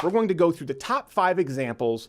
we're going to go through the top 5 examples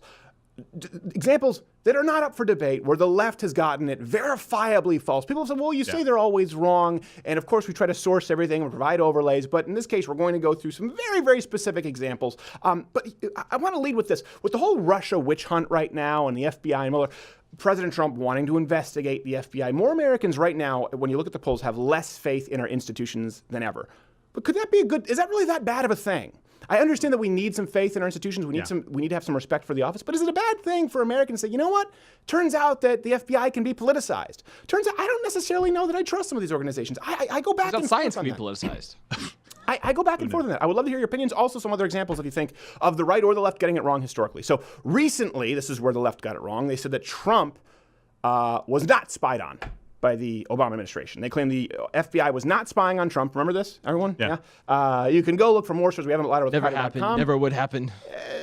that are not up for debate, where the left has gotten it verifiably false. People say, well, you say they're always wrong, and of course we try to source everything and provide overlays, but in this case we're going to go through some very, very specific examples. But I want to lead with this. With the whole Russia witch hunt right now and the FBI and Mueller, President Trump wanting to investigate the FBI, more Americans right now, when you look at the polls, have less faith in our institutions than ever. But could that be is that really that bad of a thing? I understand that we need some faith in our institutions. We need to have some respect for the office. But is it a bad thing for Americans to say, you know what? Turns out that the FBI can be politicized. Turns out I don't necessarily know that I trust some of these organizations. I go back and forth science on can that. be politicized. I go back and forth on that. I would love to hear your opinions. Also, some other examples, if you think, of the right or the left getting it wrong historically. So recently, this is where the left got it wrong. They said that Trump was not spied on by the Obama administration. They claim the FBI was not spying on Trump. Remember this, everyone? Yeah. You can go look for more sources. We haven't allowed it with Never happened. Never would happen.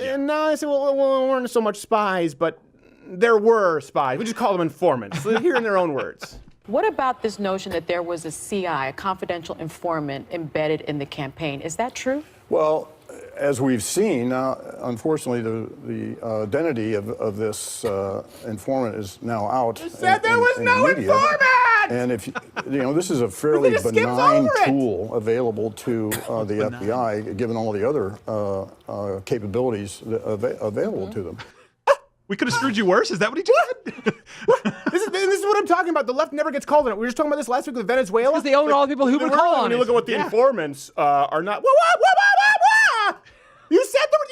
No, I said, well, we weren't so much spies, but there were spies. We just call them informants. Here in their own words. What about this notion that there was a CI, a confidential informant, embedded in the campaign? Is that true? Well, as we've seen, unfortunately, the identity of this informant is now out. You said there was no informant! And if this is a fairly benign tool available to the FBI, given all the other capabilities available to them. We could have screwed you worse? Is that what he did? This is what I'm talking about. The left never gets called on it. We were just talking about this last week with Venezuela. Because they own all the people who would call on it. When you look at what the informants are not. You said there were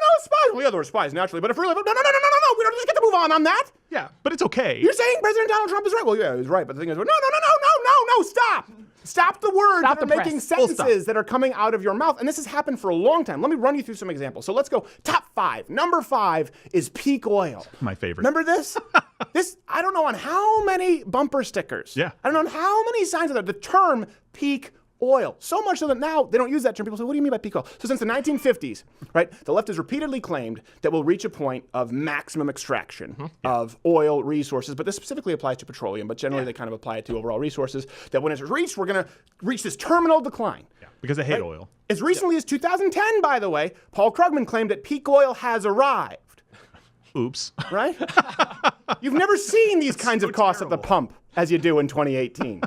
no spies. Well, yeah, there were spies, naturally. But if really, no. We don't just get to move on that. Yeah, but it's okay. You're saying President Donald Trump is right. Well, yeah, he's right. But the thing is, no, stop. Stop the words that are making sentences that are coming out of your mouth. And this has happened for a long time. Let me run you through some examples. So let's go top 5. Number 5 is peak oil. My favorite. Remember this? I don't know on how many bumper stickers. Yeah. I don't know on how many signs are there. The term peak oil. So much so that now they don't use that term. People say, what do you mean by peak oil? So since the 1950s, right, the left has repeatedly claimed that we'll reach a point of maximum extraction of oil resources, but this specifically applies to petroleum, but generally they kind of apply it to overall resources, that when it's reached, we're going to reach this terminal decline. Yeah, because they hate oil. As recently as 2010, by the way, Paul Krugman claimed that peak oil has arrived. Oops. Right? You've never seen these kinds of costs at the pump as you do in 2018.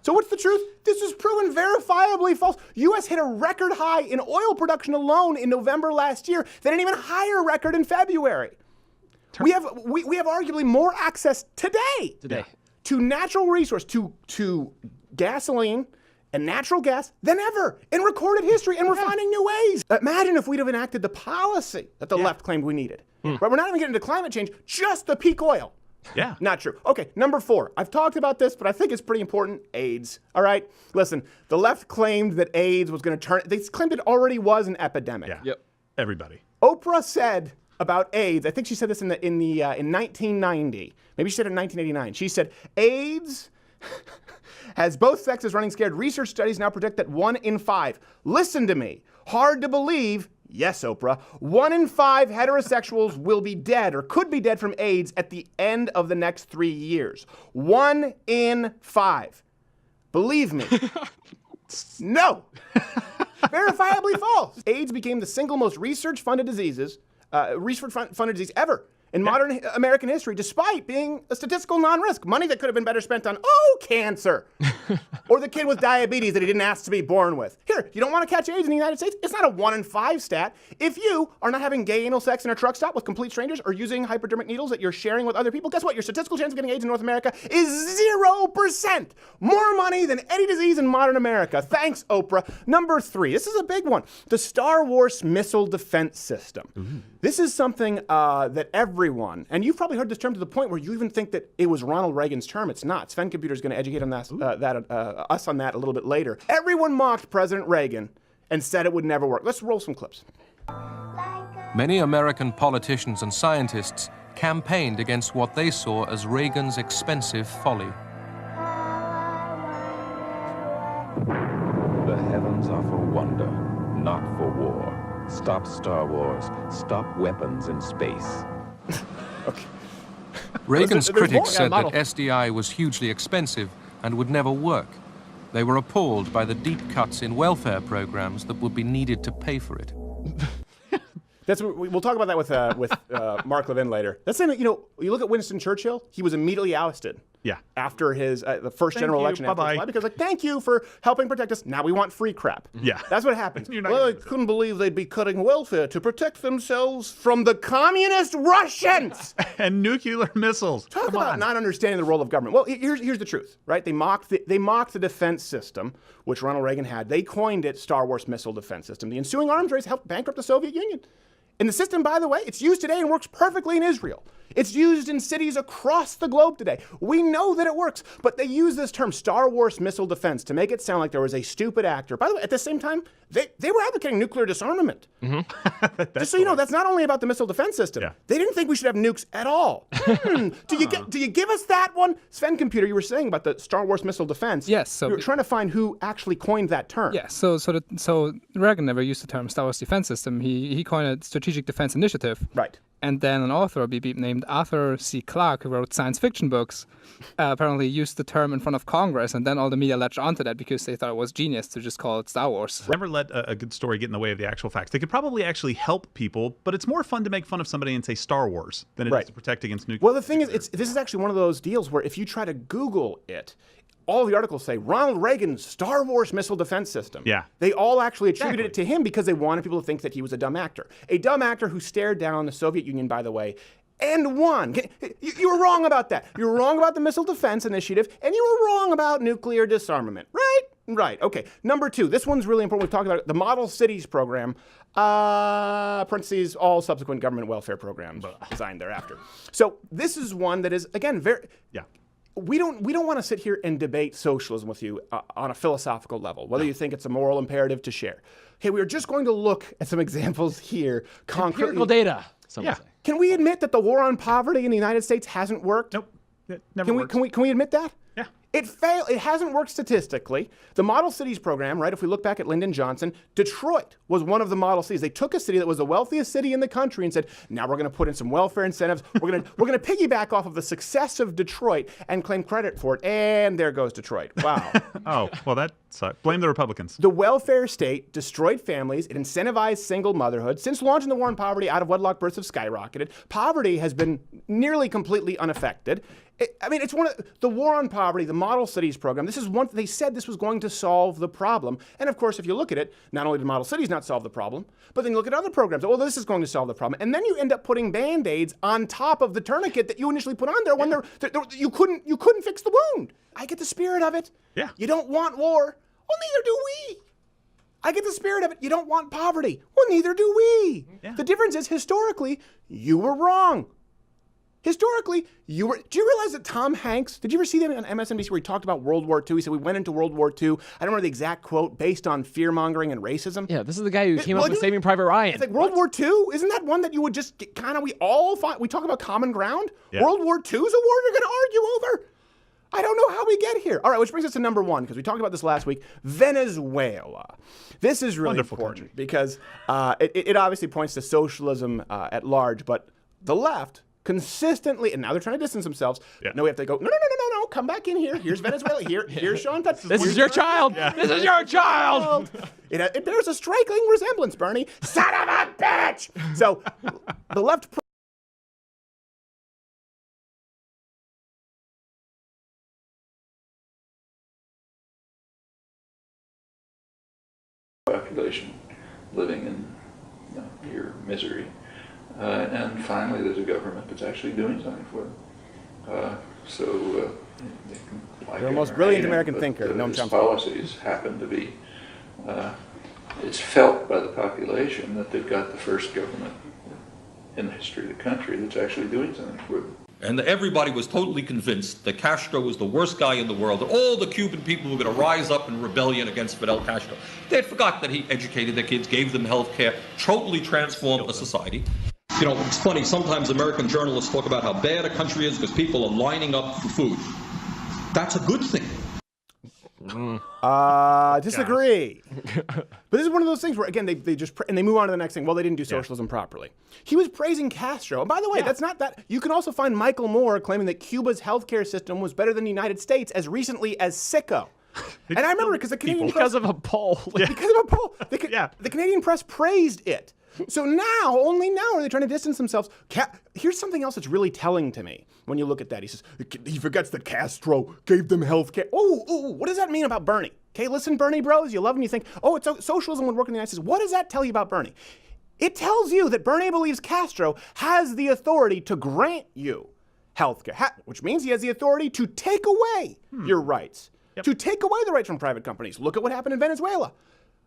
So what's the truth? This is proven verifiably false. U.S. hit a record high in oil production alone in November last year, then an even higher record in February. We have arguably more access today to natural resource, to gasoline and natural gas than ever in recorded history, and we're finding new ways. Imagine if we'd have enacted the policy that the left claimed we needed. Right? We're not even getting into climate change, just the peak oil. Yeah. Not true. Okay, number 4. I've talked about this, but I think it's pretty important. AIDS. All right? Listen, the left claimed that AIDS was going to turn. They claimed it already was an epidemic. Yeah. Yep. Everybody. Oprah said about AIDS, I think she said this in 1990. Maybe she said it in 1989. She said, AIDS has both sexes running scared. Research studies now predict that 1 in 5. Listen to me. Hard to believe. Yes, Oprah. 1 in 5 heterosexuals will be dead or could be dead from AIDS at the end of the next 3 years. 1 in 5. Believe me. No. Verifiably false. AIDS became the single most research-funded disease ever in modern American history, despite being a statistical non-risk. Money that could have been better spent on, cancer. Or the kid with diabetes that he didn't ask to be born with. Here, you don't want to catch AIDS in the United States? It's not a 1 in 5 stat. If you are not having gay anal sex in a truck stop with complete strangers or using hypodermic needles that you're sharing with other people, guess what? Your statistical chance of getting AIDS in North America is 0%. More money than any disease in modern America. Thanks, Oprah. Number 3. This is a big one. The Star Wars missile defense system. Ooh. This is something that everyone, and you've probably heard this term to the point where you even think that it was Ronald Reagan's term. It's not. Sven Computer is going to educate on us on that a little bit later. Everyone mocked President Reagan and said it would never work. Let's roll some clips. Many American politicians and scientists campaigned against what they saw as Reagan's expensive folly. The heavens are for wonder, not for war. Stop Star Wars. Stop weapons in space. Okay. Reagan's critics said that SDI was hugely expensive and would never work. They were appalled by the deep cuts in welfare programs that would be needed to pay for it. That's what we'll talk about that with Mark Levin later. That's something, you look at Winston Churchill. He was immediately ousted. Yeah. After his the first Thank general you, election, after his bye-bye. life, because thank you for helping protect us. Now we want free crap. Yeah. That's what happens. You're not Well, I gonna do couldn't believe they'd be cutting welfare to protect themselves from the communist Russians. And nuclear missiles. Talk Come about on. not understanding the role of government. Well, here's the truth, right? They mocked the defense system, which Ronald Reagan had. They coined it Star Wars Missile Defense System. The ensuing arms race helped bankrupt the Soviet Union. And the system, by the way, it's used today and works perfectly in Israel. It's used in cities across the globe today. We know that it works, but they use this term Star Wars Missile Defense to make it sound like there was a stupid actor. By the way, at the same time, they were advocating nuclear disarmament. Just so you know, that's not only about the missile defense system. Yeah. They didn't think we should have nukes at all. Do you give us that one? Sven Computer, you were saying about the Star Wars Missile Defense. Yes, so you were trying to find who actually coined that term. Yeah, so Reagan never used the term Star Wars Defense System. He coined it Strategic Defense Initiative. Right. And then an author, beep beep, named Arthur C. Clarke, who wrote science fiction books, apparently used the term in front of Congress, and then all the media latched onto that because they thought it was genius to just call it Star Wars. Never let a good story get in the way of the actual facts. They could probably actually help people, but it's more fun to make fun of somebody and say Star Wars than it is Right. to protect against nuclear. Well, the thing is, this is actually one of those deals where if you try to Google it, all the articles say Ronald Reagan's Star Wars Missile Defense System. Yeah. They all actually attributed it to him because they wanted people to think that he was a dumb actor. A dumb actor who stared down the Soviet Union, by the way, and won. You were wrong about that. You were wrong about the Missile Defense Initiative, and you were wrong about nuclear disarmament. Right? Right. Okay. Number 2. This one's really important. We've talked about it. The Model Cities program. Parentheses, all subsequent government welfare programs designed thereafter. So this is one that is, again, very... Yeah. We don't want to sit here and debate socialism with you on a philosophical level, whether you think it's a moral imperative to share. Okay, we are just going to look at some examples here concretely. Empirical data, some would Yeah. say. Can we admit that the war on poverty in the United States hasn't worked? Nope. It never works. Can we admit that? Yeah. It hasn't worked statistically. The Model Cities program, right? If we look back at Lyndon Johnson, Detroit was one of the model cities. They took a city that was the wealthiest city in the country and said, "Now we're going to put in some welfare incentives. We're going to piggyback off of the success of Detroit and claim credit for it." And there goes Detroit. Wow. Oh, well, that sucked. Blame the Republicans. The welfare state destroyed families. It incentivized single motherhood. Since launching the war on poverty, out of wedlock births have skyrocketed. Poverty has been nearly completely unaffected. It's one of the war on poverty, the Model Cities program. This is one they said this was going to solve the problem. And of course, if you look at it, not only did Model Cities not solve the problem, but then you look at other programs. Well, this is going to solve the problem. And then you end up putting Band-Aids on top of the tourniquet that you initially put on there when you couldn't fix the wound. I get the spirit of it. Yeah. You don't want war. Well, neither do we. I get the spirit of it. You don't want poverty. Well, neither do we. Yeah. The difference is, historically, you were wrong. Historically, do you realize that Tom Hanks, did you ever see that on MSNBC where he talked about World War II? He said, we went into World War II, I don't remember the exact quote, based on fear-mongering and racism. Yeah, this is the guy who came up with dude, Saving Private Ryan. It's like World War II, isn't that one that you would just we talk about common ground? Yeah. World War II is a war you're going to argue over? I don't know how we get here. All right, which brings us to number 1, because we talked about this last week, Venezuela. This is really Wonderful important country. because it obviously points to socialism at large, but the left consistently, and now they're trying to distance themselves. Yeah. No, we have to go, no, come back in here. Here's Venezuela. Here's Sean Penn. This is your child. This is your child. It bears a striking resemblance, Bernie. Son of a bitch! So the left... population living in near misery. And finally, there's a government that's actually doing something for them. You're the most brilliant American thinker, Noam His Chomsky. policies happen to be, it's felt by the population that they've got the first government in the history of the country that's actually doing something for them. And everybody was totally convinced that Castro was the worst guy in the world, that all the Cuban people were going to rise up in rebellion against Fidel Castro. They had forgot that he educated their kids, gave them health care, totally transformed the society. You know, it's funny, sometimes American journalists talk about how bad a country is because people are lining up for food. That's a good thing. Disagree. But this is one of those things where, again, they just and they move on to the next thing. Well, they didn't do socialism properly. He was praising Castro. And by the way, that's not that. You can also find Michael Moore claiming that Cuba's healthcare system was better than the United States as recently as Sicko. And I remember because the Canadian press, Because of a poll. because of a poll, the Canadian press praised it. So now, only now are they trying to distance themselves. Here's something else that's really telling to me when you look at that. He says, he forgets that Castro gave them health care. Oh, what does that mean about Bernie? Okay, listen, Bernie bros, you love him, you think, socialism would work in the United States. What does that tell you about Bernie? It tells you that Bernie believes Castro has the authority to grant you health care, which means he has the authority to take away your rights, to take away the rights from private companies. Look at what happened in Venezuela.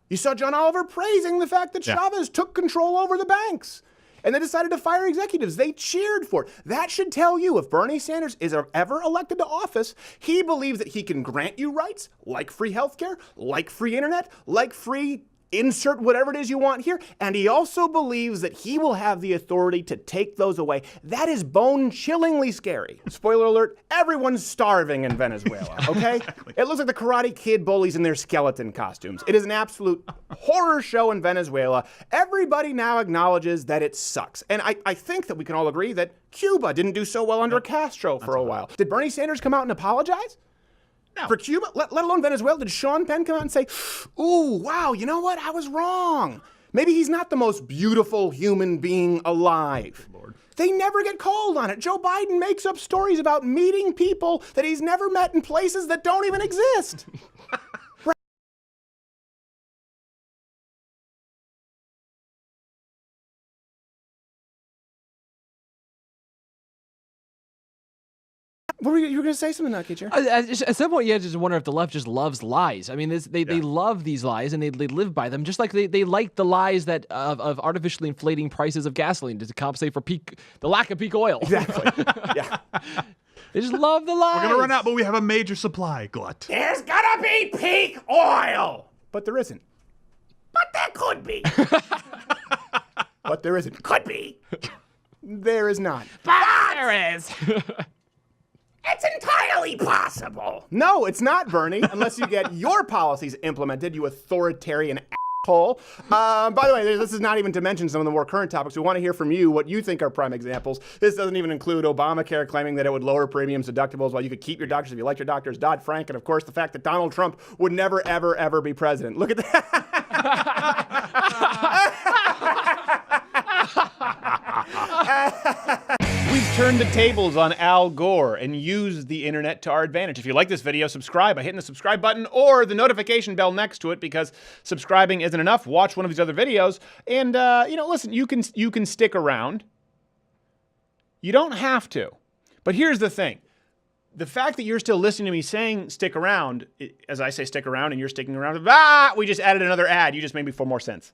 You saw John Oliver praising the fact that Chavez took control over the banks and they decided to fire executives. They cheered for it. That should tell you if Bernie Sanders is ever elected to office, he believes that he can grant you rights like free healthcare, like free internet, like free insert whatever it is you want here. And he also believes that he will have the authority to take those away. That is bone-chillingly scary. Spoiler alert, everyone's starving in Venezuela, okay? Exactly. It looks like the Karate Kid bullies in their skeleton costumes. It is an absolute horror show in Venezuela. Everybody now acknowledges that it sucks. And I think that we can all agree that Cuba didn't do so well under Castro for a while. Did Bernie Sanders come out and apologize? No. For Cuba, let alone Venezuela, did Sean Penn come out and say, ooh, wow, you know what? I was wrong. Maybe he's not the most beautiful human being alive. Lord. They never get called on it. Joe Biden makes up stories about meeting people that he's never met in places that don't even exist. What were you going to say something, Kitcher? At some point, you just wonder if the left just loves lies. I mean, they love these lies and they live by them, just like they like the lies that of artificially inflating prices of gasoline to compensate for the lack of peak oil. Exactly. Yeah. They just love the lies. We're going to run out, but we have a major supply glut. There's going to be peak oil. But there isn't. But there could be. But there isn't. Could be. There is not. But there is. It's entirely possible. No, it's not, Bernie, unless you get your policies implemented, you authoritarian asshole. By the way, this is not even to mention some of the more current topics. We want to hear from you what you think are prime examples. This doesn't even include Obamacare claiming that it would lower premiums, deductibles, while you could keep your doctors if you like your doctors, Dodd-Frank, and of course the fact that Donald Trump would never, ever, ever be president. Look at that. We've turned the tables on Al Gore and used the internet to our advantage. If you like this video, subscribe by hitting the subscribe button or the notification bell next to it, because subscribing isn't enough. Watch one of these other videos and, listen, you can stick around. You don't have to. But here's the thing. The fact that you're still listening to me saying stick around, as I say stick around and you're sticking around, we just added another ad. You just made me feel more sense.